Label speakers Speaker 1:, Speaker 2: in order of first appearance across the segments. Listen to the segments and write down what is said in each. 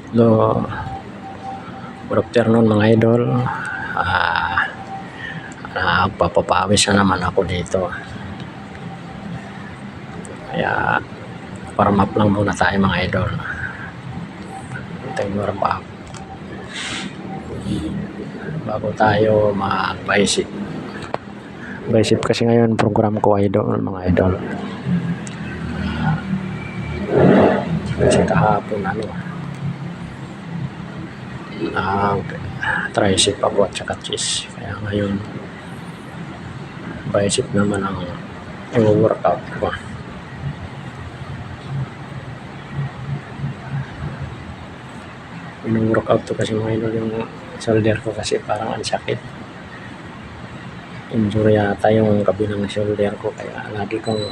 Speaker 1: Hello, good afternoon mga idol. Nagpapapawis na naman ako dito. Kaya warm up lang muna tayo mga idol. Tayo warm up bago tayo mag-bicep. Bicep kasi ngayon program ko idol, mga idol. Kasi kahapon tricep ako at saka chest. Kaya ngayon bicep naman ang i-workout ko. Workout to kasi mga idol, yung shoulder ko kasi parang ang sakit. Injury yata yung kabilang shoulder ko, kaya lagi kong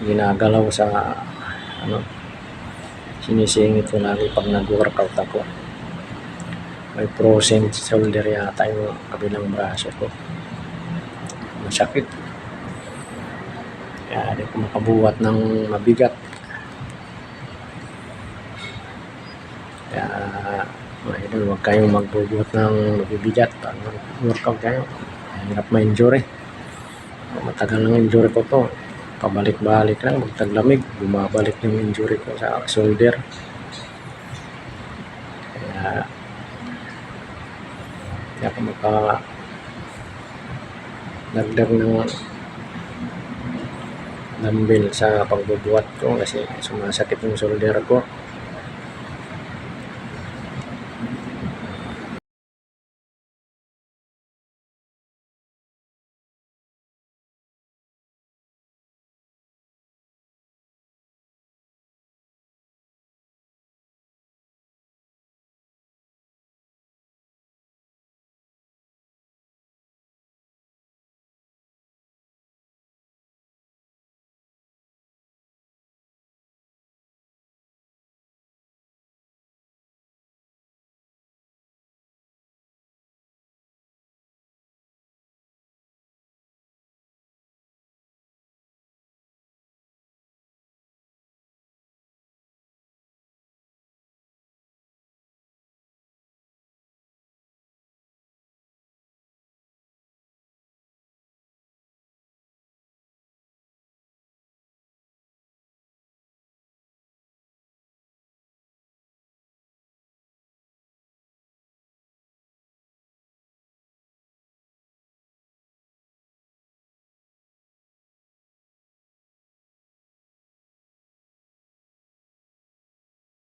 Speaker 1: ginagalaw sa sinisingit ko lagi pag nag-workout ako. May frozen shoulder yata yung kabilang braso ko, masakit, kaya di ko makabuhat ng mabigat. Kaya mga idol, huwag kayong magbubuhat ng mabibigat pag workout kayo. Hirap ma-injury. Matagal ng injury ko to, pabalik-balik lang, magtaglamig, bumabalik yung injury ko sa shoulder. Kaya hindi ako makadagdag ng dumbbell sa pagbubuhat ko kasi sumasakit yung shoulder ko.